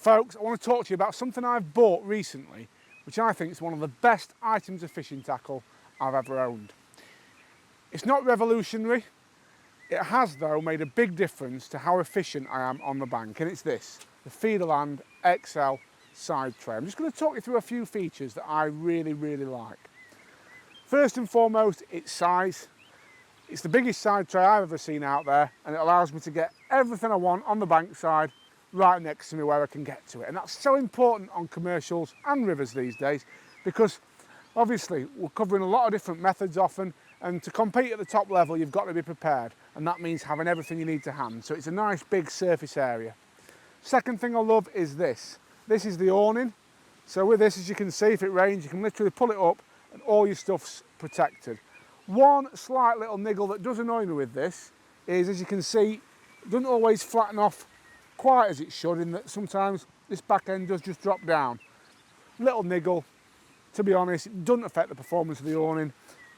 Folks, I want to talk to you about something I've bought recently, which I think is one of the best items of fishing tackle I've ever owned. It's not revolutionary. It has, though, made a big difference to how efficient I am on the bank, and it's this, the Feederland XL Side tray. I'm just going to talk you through a few features that I really, really like. First and foremost, its size. It's the biggest side tray I've ever seen out there, and it allows me to get everything I want on the bank side right next to me where I can get to it. And that's so important on commercials and rivers these days, because obviously we're covering a lot of different methods often, and to compete at the top level you've got to be prepared, and that means having everything you need to hand. So it's a nice big surface area. Second thing I love is this. This is the awning. So with this, as you can see, if it rains you can literally pull it up and all your stuff's protected. One slight little niggle that does annoy me with this is, as you can see, it doesn't always flatten off quite as it should, in that sometimes this back end does just drop down. Little niggle, to be honest, it doesn't affect the performance of the awning.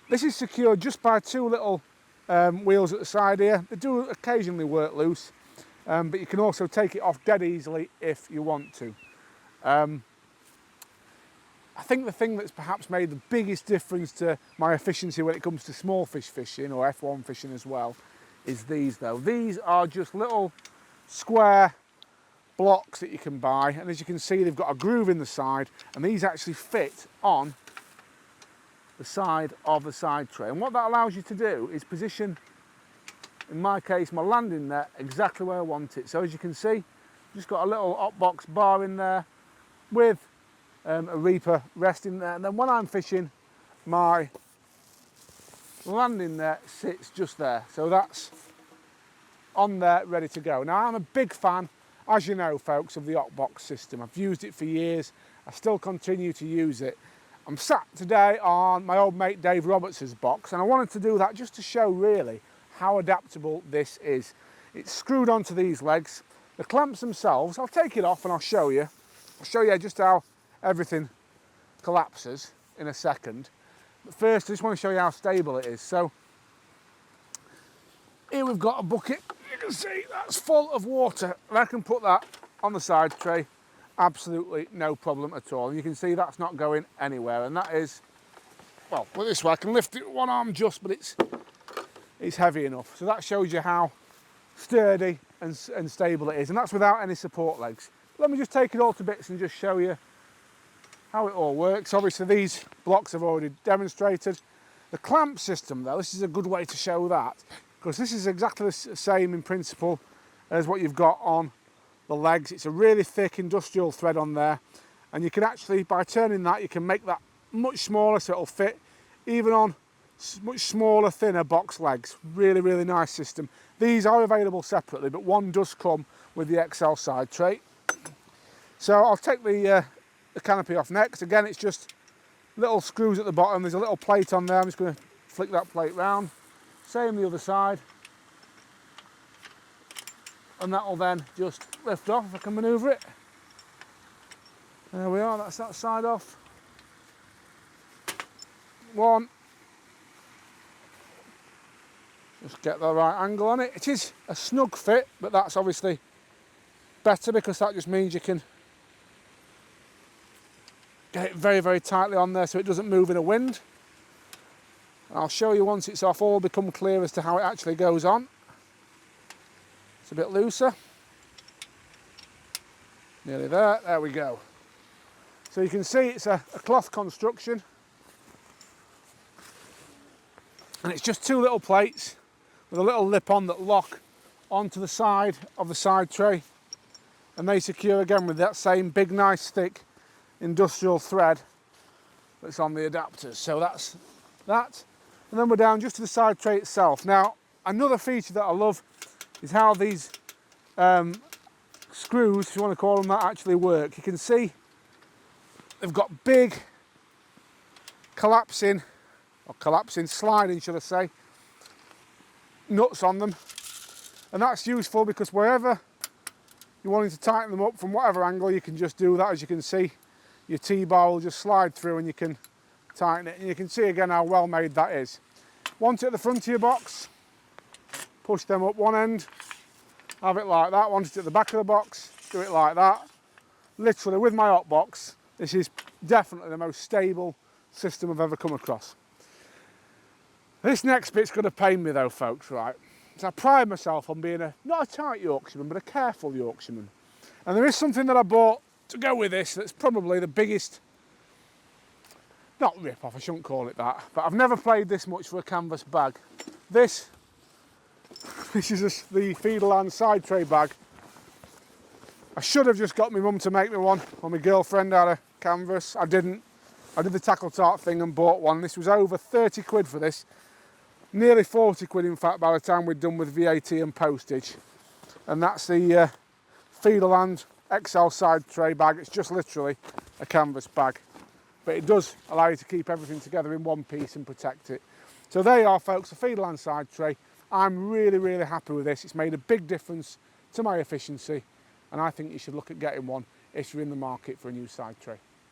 This is secured just by two little wheels at the side here. They do occasionally work loose, but you can also take it off dead easily if you want to. I think the thing that's perhaps made the biggest difference to my efficiency when it comes to small fish fishing, or F1 fishing as well, is these though. These are just little square blocks that you can buy, and as you can see they've got a groove in the side, and these actually fit on the side of the side tray. And what that allows you to do is position, in my case, my landing net exactly where I want it. So as you can see, just got a little hot box bar in there with a reaper resting there, and then when I'm fishing, my landing net sits just there. So that's on there, ready to go. Now, I'm a big fan, as you know, folks, of the hot box system. I've used it for years. I still continue to use it. I'm sat today on my old mate Dave Roberts' box, and I wanted to do that just to show really how adaptable this is. It's screwed onto these legs. The clamps themselves, I'll take it off and I'll show you. I'll show you just how everything collapses in a second. But first, I just want to show you how stable it is. So here we've got a bucket. You can see that's full of water, and I can put that on the side tray, absolutely no problem at all. And you can see that's not going anywhere, and that is, well, put it this way, I can lift it with one arm just, but it's heavy enough. So that shows you how sturdy and stable it is, and that's without any support legs. Let me just take it all to bits and just show you how it all works. Obviously these blocks I've already demonstrated. The clamp system though, this is a good way to show that, because this is exactly the same in principle as what you've got on the legs. It's a really thick industrial thread on there, and you can actually, by turning that, you can make that much smaller so it'll fit even on much smaller, thinner box legs. Really, really nice system. These are available separately, but one does come with the XL side tray. So I'll take the canopy off next. Again, it's just little screws at the bottom. There's a little plate on there. I'm just going to flick that plate round. Same the other side. And that will then just lift off if I can manoeuvre it. There we are, that's that side off. One. Just get the right angle on it. It is a snug fit, but that's obviously better because that just means you can get it very, very tightly on there so it doesn't move in a wind. And I'll show you once it's off, all will become clear as to how it actually goes on. It's a bit looser. Nearly there, there we go. So you can see it's a cloth construction. And it's just two little plates with a little lip on that lock onto the side of the side tray. And they secure again with that same big, nice, thick industrial thread that's on the adapters. So that's that. And then we're down just to the side tray itself. Now, another feature that I love is how these screws, if you want to call them that, actually work. You can see they've got big sliding, should I say, nuts on them. And that's useful because wherever you're wanting to tighten them up from whatever angle, you can just do that. As you can see, your T-bar will just slide through and you can tighten it. And you can see again how well made that is. Want it at the front of your box, push them up one end, have it like that. Want it at the back of the box, do it like that. literally with my hot box, this is definitely the most stable system I've ever come across. This next bit's going to pain me though, folks, right? So I pride myself on being not a tight Yorkshireman, but a careful Yorkshireman. And there is something that I bought to go with this that's probably the biggest, not rip-off, I shouldn't call it that, but I've never paid this much for a canvas bag. This is the Feederland Side tray bag. I should have just got my mum to make me one, or my girlfriend had a canvas. I didn't. I did the tackle tart thing and bought one. This was over 30 quid for this. Nearly 40 quid in fact by the time we'd done with VAT and postage. And that's the Feederland XL Side tray bag. It's just literally a canvas bag. But it does allow you to keep everything together in one piece and protect it. So there you are, folks, the Feederland Side tray. I'm really, really happy with this. It's made a big difference to my efficiency, and I think you should look at getting one if you're in the market for a new side tray.